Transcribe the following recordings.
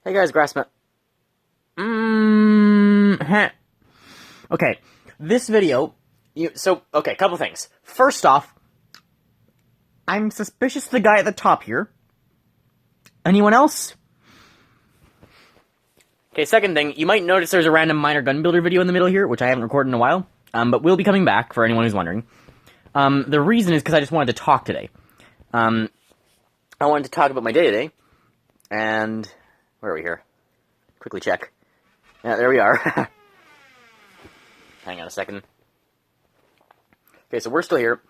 Hey guys, Grassman. Heh. Okay, this video. Okay, couple things. First off, I'm suspicious of the guy at the top here. Anyone else? Okay, second thing, you might notice there's a random minor gun builder video in the middle here, which I haven't recorded in a while, but will be coming back for anyone who's wondering. The reason is because I just wanted to talk today. I wanted to talk about my day today, and where are we here? Quickly check. Yeah, there we are. Hang on a second. Okay, so we're still here.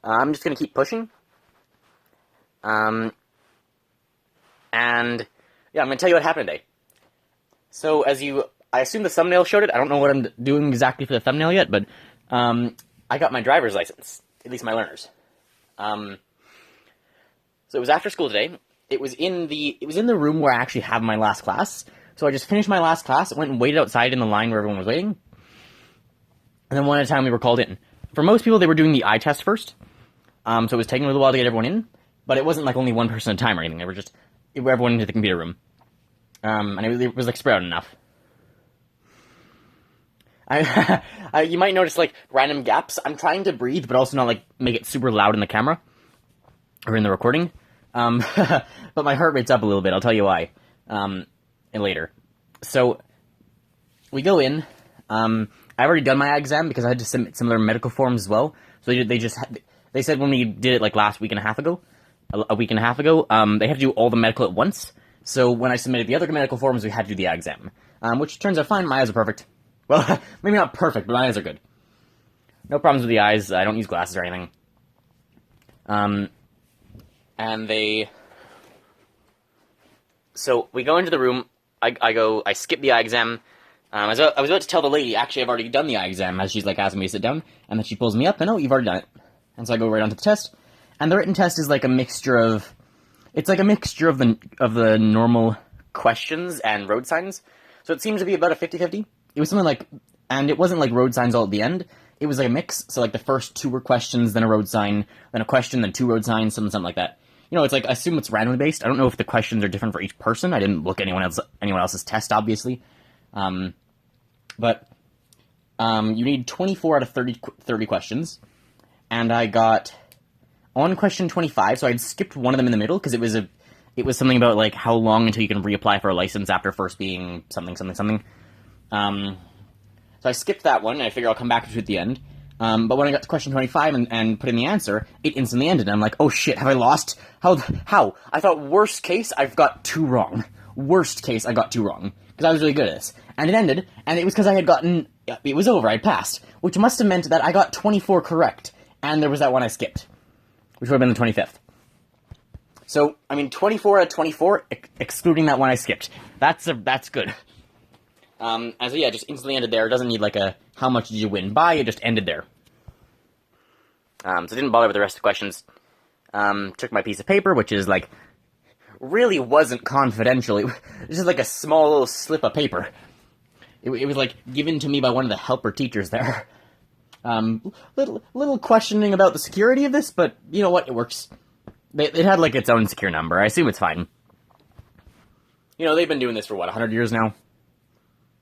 I'm just gonna keep pushing. And yeah, I'm gonna tell you what happened today. So I assume the thumbnail showed it. I don't know what I'm doing exactly for the thumbnail yet, but I got my driver's license, at least my learner's. So it was after school today. It was in the room where I actually have my last class. So I just finished my last class, went and waited outside in the line where everyone was waiting, and then one at a time we were called in. For most people, they were doing the eye test first, so it was taking a little while to get everyone in, but it wasn't like only one person at a time or anything. They were just everyone into the computer room, and it was like spread out enough. You might notice like random gaps. I'm trying to breathe, but also not like make it super loud in the camera or in the recording. But my heart rate's up a little bit. I'll tell you why. Later. So we go in. I've already done my exam because I had to submit similar medical forms as well. So they said when we did it like a week and a half ago, they have to do all the medical at once. So when I submitted the other medical forms, we had to do the exam, which turns out fine. My eyes are perfect. Well, maybe not perfect, but my eyes are good. No problems with the eyes. I don't use glasses or anything. So we go into the room. I skip the eye exam. I was about to tell the lady, actually, I've already done the eye exam, as she's like asking me to sit down, and then she pulls me up, and oh, you've already done it. And so I go right on to the test, and the written test is like a mixture of, the normal questions and road signs. So it seems to be about a 50-50. It was something like, and it wasn't like road signs all at the end. It was like a mix. So like the first two were questions, then a road sign, then a question, then two road signs, something like that. You know, it's like, I assume it's randomly based. I don't know if the questions are different for each person. I didn't look at anyone else's test, obviously. But you need 24 out of 30 questions. And I got on question 25, so I'd skipped one of them in the middle, because it was something about, like, how long until you can reapply for a license after first being something. So I skipped that one, and I figure I'll come back to it at the end. But when I got to question 25 and put in the answer, it instantly ended. And I'm like, oh shit, have I lost? How? I thought worst case, I've got 2 wrong. Worst case, I got 2 wrong. Because I was really good at this. And it ended, and it was because I had gotten, it was over, I passed. Which must have meant that I got 24 correct. And there was that one I skipped. Which would have been the 25th. So, I mean, 24 out of 24, excluding that one I skipped. That's good. And so yeah, it just instantly ended there. It doesn't need like a, how much did you win by, it just ended there. So I didn't bother with the rest of the questions. Took my piece of paper, which is like, really wasn't confidential. It was just like a small little slip of paper. It was like given to me by one of the helper teachers there. Little questioning about the security of this, but you know what, it works. It had like its own secure number. I assume it's fine. You know, they've been doing this for what, 100 years now?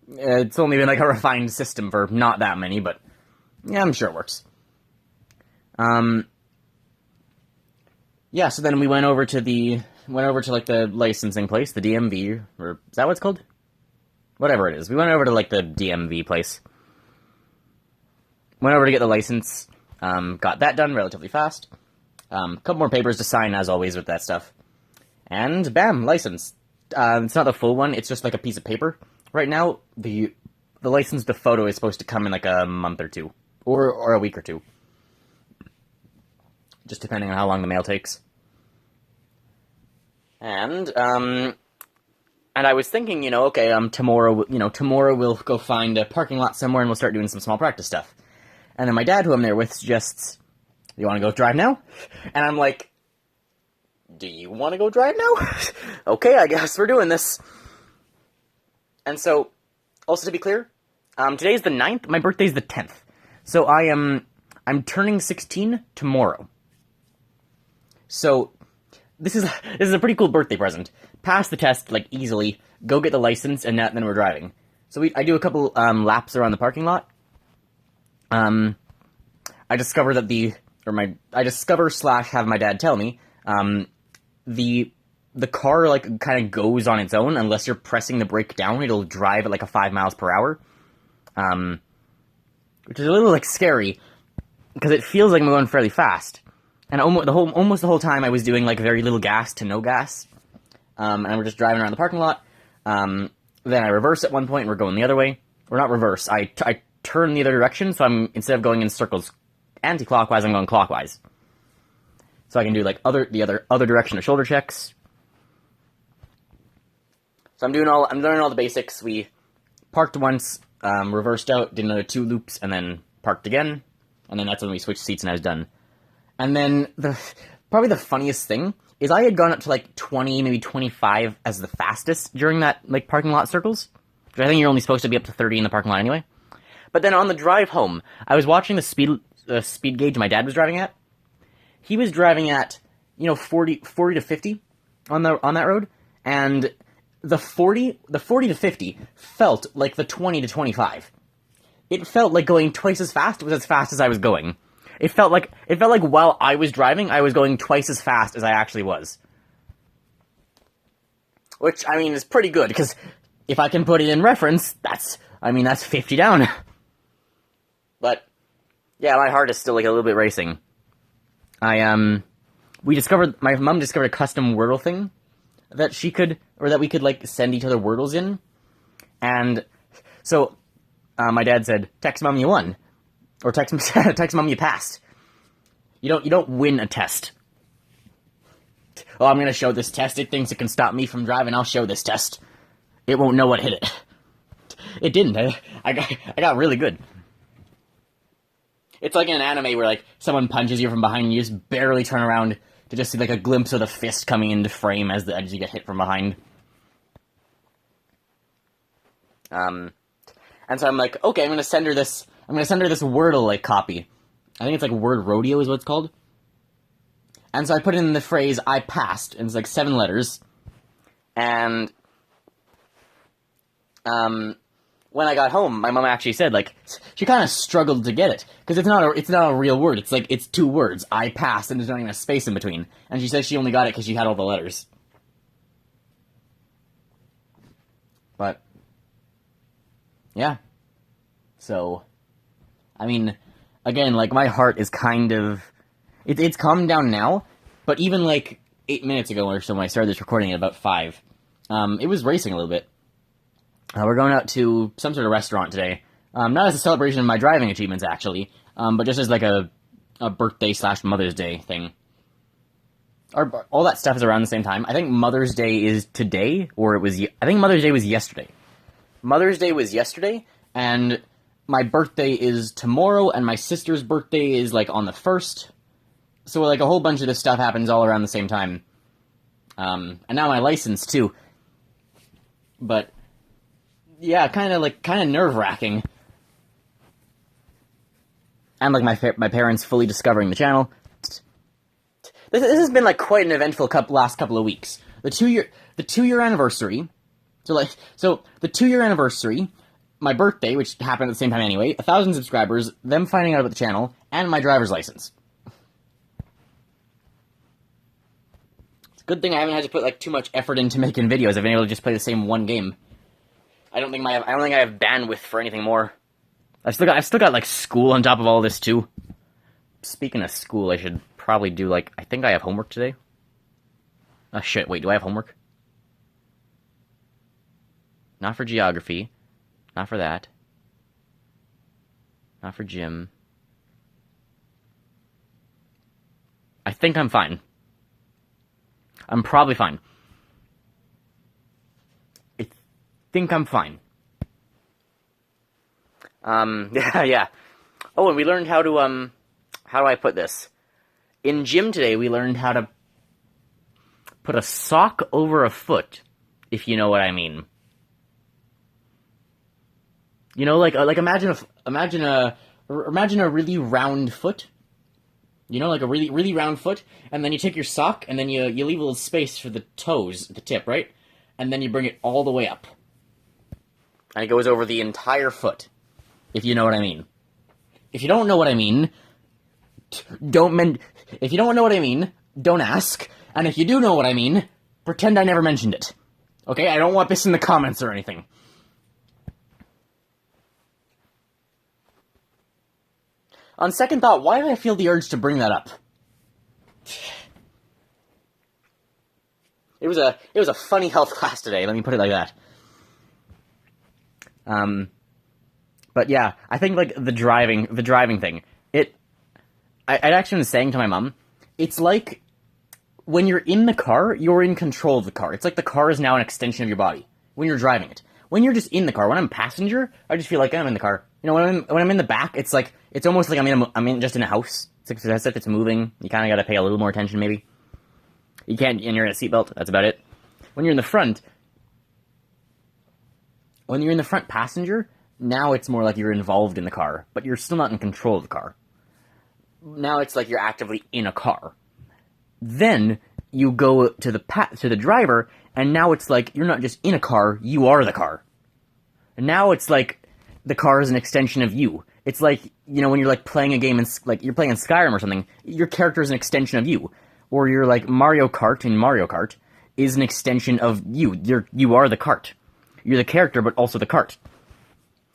It's only been like a refined system for not that many, but yeah, I'm sure it works. Yeah, so then we went over to like the licensing place, the DMV, or is that what it's called? Whatever it is. We went over to like the DMV place. Went over to get the license, got that done relatively fast. Couple more papers to sign as always with that stuff. And bam, license. It's not the full one, it's just like a piece of paper. Right now, the license, the photo is supposed to come in like a month or 2. Or a week or 2. Just depending on how long the mail takes. And I was thinking, you know, okay, tomorrow we'll go find a parking lot somewhere and we'll start doing some small practice stuff. And then my dad, who I'm there with, suggests, you want to go drive now? And I'm like, do you want to go drive now? Okay, I guess we're doing this. And so, also to be clear, today's the 9th, my birthday's the 10th. So I'm turning 16 tomorrow. So, this is a pretty cool birthday present. Pass the test, like, easily, go get the license, and then we're driving. So I do a couple, laps around the parking lot. I discover that I discover / have my dad tell me, the car, like, kind of goes on its own. Unless you're pressing the brake down, it'll drive at, like, 5 miles per hour. Which is a little, like, scary, because it feels like I'm going fairly fast. And almost the whole time I was doing, like, very little gas to no gas. And we're just driving around the parking lot. Then I reverse at one point, and we're going the other way. Or not reverse, I turn the other direction, so instead of going in circles anti-clockwise, I'm going clockwise. So I can do, like, the other direction of shoulder checks. So I'm learning all the basics. We parked once, reversed out, did another 2 loops, and then parked again. And then that's when we switched seats and I was done. And then probably the funniest thing is I had gone up to, like, 20, maybe 25 as the fastest during that, like, parking lot circles. Which I think you're only supposed to be up to 30 in the parking lot anyway. But then on the drive home, I was watching the speed gauge my dad was driving at. He was driving at, 40 to 50 on that road, and the 40 to 50 felt like the 20 to 25. It felt like going twice as fast was as fast as I was going. It felt like while I was driving, I was going twice as fast as I actually was. Which, I mean, is pretty good, because if I can put it in reference, that's 50 down. But, yeah, my heart is still, like, a little bit racing. My mom discovered a custom Wordle thing that we could, like, send each other Wordles in. And so, my dad said, text mom you won. Or text mom you passed. You don't win a test. Oh, I'm gonna show this test. It thinks it can stop me from driving. I'll show this test. It won't know what hit it. It didn't. I got really good. It's like in an anime where, like, someone punches you from behind and you just barely turn around to just see, like, a glimpse of the fist coming into frame as you get hit from behind. And so I'm like, okay, I'm gonna send her this Wordle, like, copy. I think it's, like, Word Rodeo is what it's called. And so I put in the phrase, I passed, and it's, like, 7 letters. And, when I got home, my mom actually said, like, she kind of struggled to get it, because it's not a real word. It's like, it's 2 words, I passed, and there's not even a space in between. And she says she only got it because she had all the letters. But, yeah. So, I mean, again, like, my heart is kind of, it's calmed down now, but even, like, 8 minutes ago or so when I started this recording at about 5, it was racing a little bit. We're going out to some sort of restaurant today. Not as a celebration of my driving achievements, actually, but just as, like, a birthday / Mother's Day thing. All that stuff is around the same time. I think Mother's Day is today, or I think Mother's Day was yesterday. Mother's Day was yesterday, and my birthday is tomorrow, and my sister's birthday is, like, on the 1st. So, like, a whole bunch of this stuff happens all around the same time. And now my license, too. But, yeah, kind of nerve-wracking. And, like, my parents fully discovering the channel. This has been, like, quite an eventful last couple of weeks. The 2-year anniversary. So the 2-year anniversary, my birthday, which happened at the same time anyway, 1,000 subscribers, them finding out about the channel, and my driver's license. It's a good thing I haven't had to put, like, too much effort into making videos. I've been able to just play the same one game. I don't think I have bandwidth for anything more. I've still got like, school on top of all this, too. Speaking of school, I should probably do, like, I think I have homework today. Oh, shit, wait, do I have homework? Not for geography. Not for that. Not for gym. I think I'm fine. I'm probably fine. I think I'm fine. Yeah. Oh, and we learned how to, how do I put this? In gym today, we learned how to put a sock over a foot, if you know what I mean. You know, like imagine a really round foot, You know, like a really, really round foot, and then you take your sock, and then you leave a little space for the toes, the tip, right? And then you bring it all the way up. And it goes over the entire foot, if you know what I mean. If you don't know what I mean, if you don't know what I mean, don't ask. And if you do know what I mean, pretend I never mentioned it. Okay? I don't want this in the comments or anything. On second thought, why did I feel the urge to bring that up? It was a funny health class today, let me put it like that. But yeah, I think, like, the driving thing, I actually was saying to my mom, it's like, when you're in the car, you're in control of the car. It's like the car is now an extension of your body, when you're driving it. When you're just in the car, when I'm a passenger, I just feel like I'm in the car. You know, when I'm in the back, it's like, it's almost like I'm just in a house. It's like, as if it's moving. You kind of got to pay a little more attention, maybe. You can't, and you're in a seatbelt, that's about it. When you're in the front passenger, now it's more like you're involved in the car, but you're still not in control of the car. Now it's like you're actively in a car. Then you go to the driver, and now it's like you're not just in a car, you are the car. And now it's like the car is an extension of you. It's like, you know, when you're like playing a game in, like, you're playing in Skyrim or something, your character is an extension of you. Or you're like Mario Kart in Mario Kart is an extension of you. You are the cart. You're the character, but also the cart.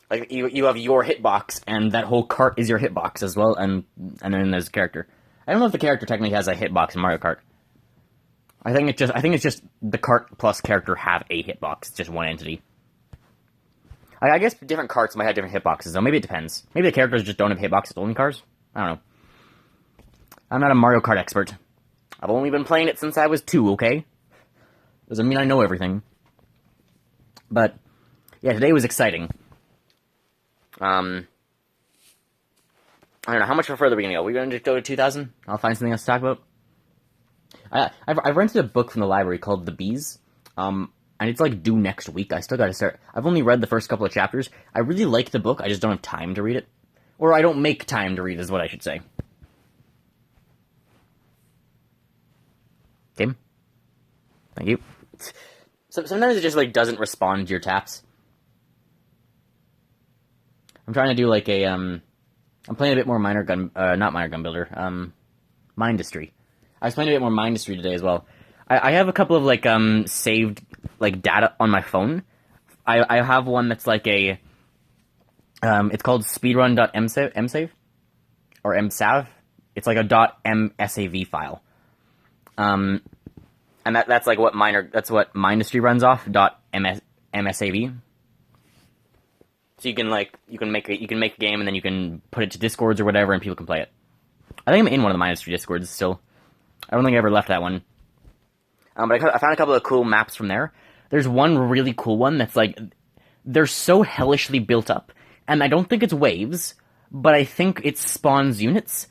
Like, you have your hitbox, and that whole cart is your hitbox as well, and then there's the character. I don't know if the character technically has a hitbox in Mario Kart. I think it's just the cart plus character have a hitbox. It's just one entity. I guess different carts might have different hitboxes, though. Maybe it depends. Maybe the characters just don't have hitboxes in cars. I don't know. I'm not a Mario Kart expert. I've only been playing it since I was 2, okay? Doesn't mean I know everything. But, yeah, today was exciting. I don't know, how much further are we going to go? Are we going to go to 2000? I'll find something else to talk about. I've rented a book from the library called The Bees, and it's, like, due next week. I still gotta start. I've only read the first couple of chapters. I really like the book, I just don't have time to read it. Or I don't make time to read, is what I should say. Tim? Thank you. Sometimes it just, like, doesn't respond to your taps. I'm trying to do, like, I'm playing a bit more not Minor Gun Builder, Mindustry. I was playing a bit more Mindustry today as well. I have a couple of, like, saved, like, data on my phone. I have one that's, like, it's called speedrun.msave, or msav. It's, like, a .msav file. And that's, like, what Mindustry runs off, .msav. So you can make a game, and then you can put it to Discords or whatever, and people can play it. I think I'm in one of the Mindustry Discords still. I don't think I ever left that one. But I found a couple of cool maps from there. There's one really cool one that's like, they're so hellishly built up, and I don't think it's waves, but I think it spawns units.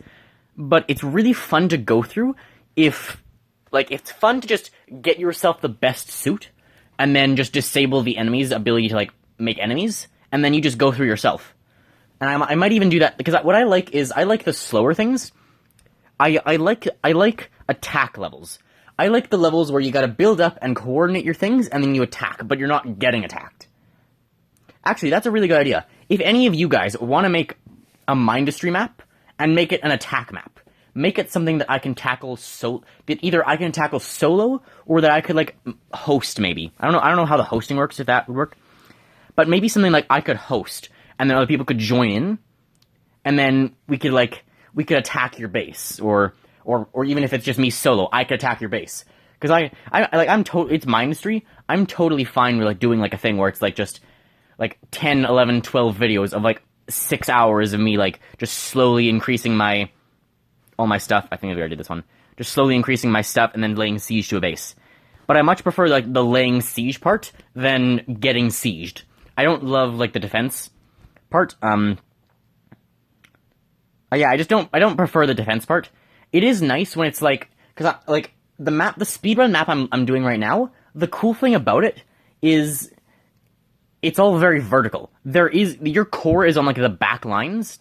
But it's really fun to go through if, like, it's fun to just get yourself the best suit, and then just disable the enemy's ability to, like, make enemies, and then you just go through yourself. And I might even do that, because what I like is, I like the slower things. I like attack levels. I like the levels where you gotta build up and coordinate your things, and then you attack, but you're not getting attacked. Actually, that's a really good idea. If any of you guys want to make a Mindustry map, and make it an attack map, make it something that I can tackle that either I can tackle solo, or that I could, like, host, maybe. I don't know how the hosting works, if that would work. But maybe something like I could host, and then other people could join in, and then we could attack your base, or even if it's just me solo, I could attack your base. Because it's Mindustry, I'm totally fine with, like, doing, like, a thing where it's, like, just, like, 10, 11, 12 videos of, like, 6 hours of me, like, just slowly increasing all my stuff. I think I already did this one. Just slowly increasing my stuff and then laying siege to a base. But I much prefer, like, the laying siege part than getting sieged. I don't love, like, the defense part. Yeah, I don't prefer the defense part. It is nice when it's like, because like the speedrun map I'm doing right now, the cool thing about it is it's all very vertical. Your core is on, like, the back lines,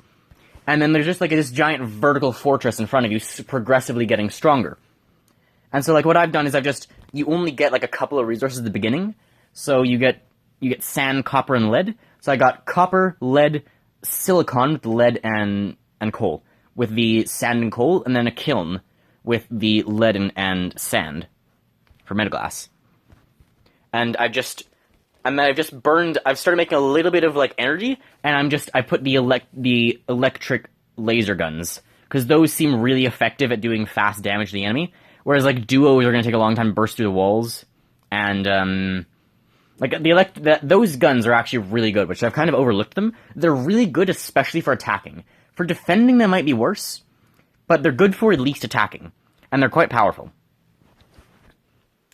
And then there's just like this giant vertical fortress in front of you, progressively getting stronger. And so like what I've done is you only get like a couple of resources at the beginning. So you get sand, copper, and lead. So I got copper, lead, silicon with lead and coal, with the sand and coal, and then a kiln with the lead and sand for metaglass. And I've started making a little bit of like energy, and I put the electric laser guns, because those seem really effective at doing fast damage to the enemy, whereas like duos are going to take a long time to burst through the walls, and those guns are actually really good, which I've kind of overlooked them. They're really good, especially for attacking. For defending, they might be worse, but they're good for at least attacking, and they're quite powerful.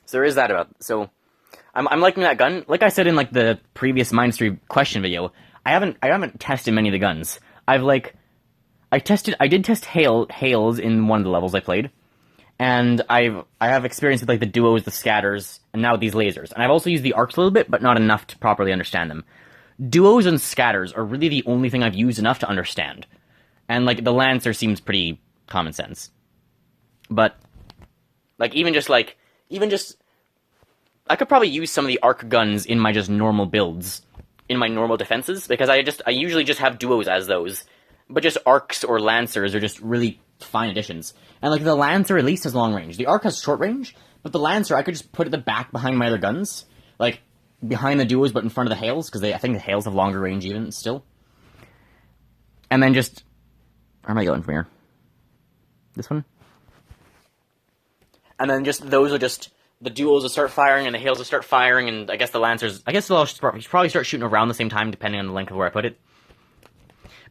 So there is that about. So I'm liking that gun. Like I said in like the previous Mindustry question video, I haven't tested many of the guns. I did test Hails in one of the levels I played, and I have experience with like the duos, the scatters, and now these lasers. And I've also used the arcs a little bit, but not enough to properly understand them. Duos and scatters are really the only thing I've used enough to understand. And like the Lancer seems pretty common sense. But like even just I could probably use some of the arc guns in my just normal builds, in my normal defenses, because I usually just have duos as those. But just arcs or lancers are just really fine additions. And like the lancer at least has long range. The arc has short range, but the lancer I could just put at the back behind my other guns, like behind the duos but in front of the hails, because I think the hails have longer range even still. And then just, where am I going from here? This one? And then just those will just, the duos will start firing and the hails will start firing, and I guess the lancers, they'll all probably start shooting around the same time depending on the length of where I put it.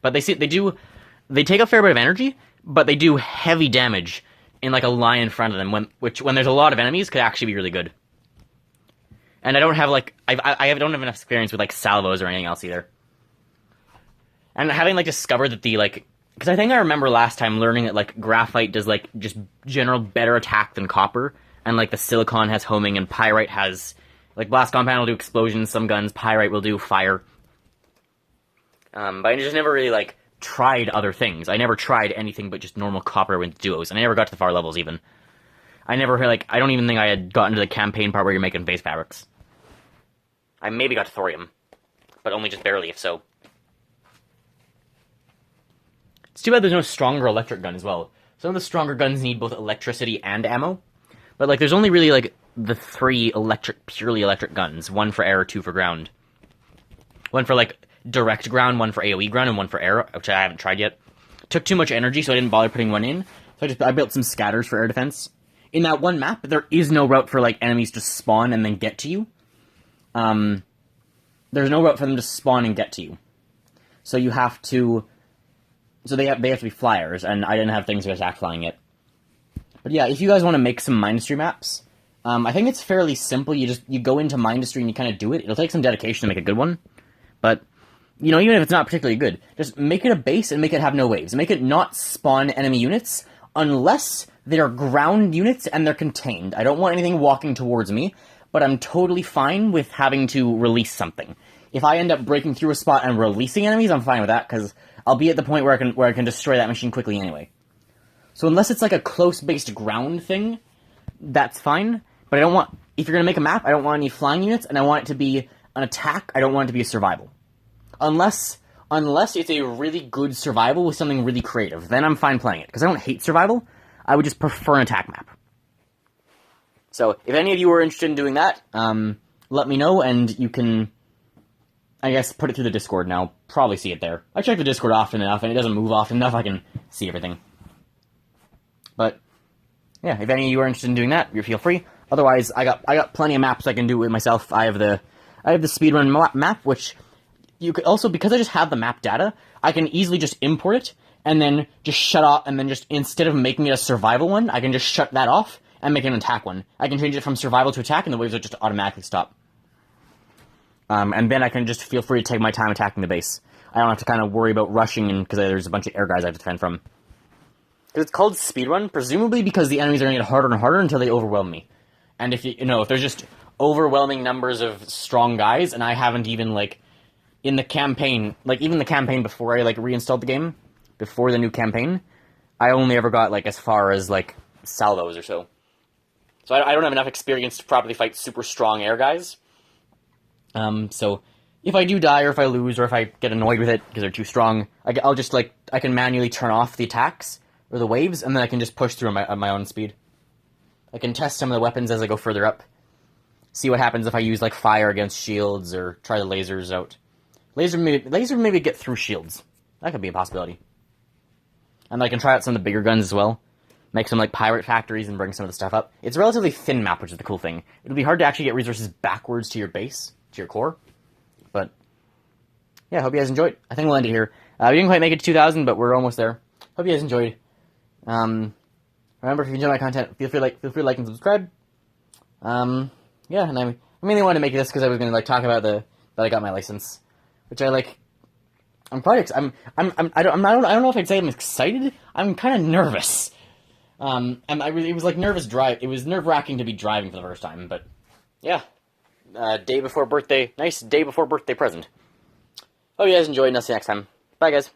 But they take a fair bit of energy, but they do heavy damage in like a line in front of them, which when there's a lot of enemies could actually be really good. And I don't have like I don't have enough experience with like salvos or anything else either. And having like discovered that because I think I remember last time learning that like graphite does like just general better attack than copper, and like the silicon has homing, and pyrite has like blast compound will do explosions, some guns, pyrite will do fire. But I just never really like tried other things. I never tried anything but just normal copper with duos, and I never got to the far levels even. I don't even think I had gotten to the campaign part where you're making base fabrics. I maybe got to thorium, but only just barely, if so. It's too bad there's no stronger electric gun as well. Some of the stronger guns need both electricity and ammo, but like there's only really like the 3 purely electric guns. 1 for air, 2 for ground. 1 for like direct ground, 1 for AoE ground, and 1 for air, which I haven't tried yet. Took too much energy, so I didn't bother putting 1 in. So I built some scatters for air defense. In that one map, there is no route for like enemies to spawn and then get to you. There's no route for them to spawn and get to you. So you have to. So they have to be flyers, and I didn't have things to attack flying yet. But yeah, if you guys want to make some Mindustry maps, I think it's fairly simple. You go into Mindustry and you kind of do it. It'll take some dedication to make a good one, but you know, even if it's not particularly good, just make it a base and make it have no waves. Make it not spawn enemy units unless they are ground units and they're contained. I don't want anything walking towards me, but I'm totally fine with having to release something. If I end up breaking through a spot and releasing enemies, I'm fine with that, because I'll be at the point where I can destroy that machine quickly anyway. So unless it's like a close-based ground thing, that's fine. But I don't want, if you're going to make a map, I don't want any flying units, and I want it to be an attack, I don't want it to be a survival. Unless it's a really good survival with something really creative, then I'm fine playing it. Because I don't hate survival, I would just prefer an attack map. So, if any of you are interested in doing that, let me know, and you can, I guess, put it through the Discord, and I'll probably see it there. I check the Discord often enough, and it doesn't move often enough, I can see everything. But, yeah, if any of you are interested in doing that, you feel free. Otherwise, I got plenty of maps I can do with myself. I have the speedrun map, which you could also, because I just have the map data, I can easily just import it, and then just shut off, and then just, instead of making it a survival one, I can just shut that off, and make it an attack one. I can change it from survival to attack, and the waves will just automatically stop. And then I can just feel free to take my time attacking the base. I don't have to kind of worry about rushing, because there's a bunch of air guys I have to defend from. Because it's called speedrun, presumably because the enemies are going to get harder and harder until they overwhelm me. And if if there's just overwhelming numbers of strong guys, and I haven't even, like, in the campaign, like, even the campaign before I, like, reinstalled the game, before the new campaign, I only ever got, like, as far as, like, salvos or so. So I don't have enough experience to properly fight super strong air guys. So if I do die, or if I lose, or if I get annoyed with it because they're too strong, I'll just, like, I can manually turn off the attacks, or the waves, and then I can just push through at my own speed. I can test some of the weapons as I go further up. See what happens if I use, like, fire against shields, or try the lasers out. Laser maybe get through shields. That could be a possibility. And I can try out some of the bigger guns as well. Make some, like, pirate factories and bring some of the stuff up. It's a relatively thin map, which is the cool thing. It'll be hard to actually get resources backwards to your base, to your core. But, yeah, hope you guys enjoyed. I think we'll end it here. We didn't quite make it to 2,000, but we're almost there. Hope you guys enjoyed. Remember, if you enjoy my content, feel free to like and subscribe. Yeah, and I mainly wanted to make this because I was going to, like, talk about that I got my license, which I, like, I'm probably, I don't know if I'd say I'm excited. I'm kind of nervous. It was like it was nerve-wracking to be driving for the first time, but yeah. Day before birthday, nice day before birthday present. Hope you guys enjoyed, and I'll see you next time. Bye, guys.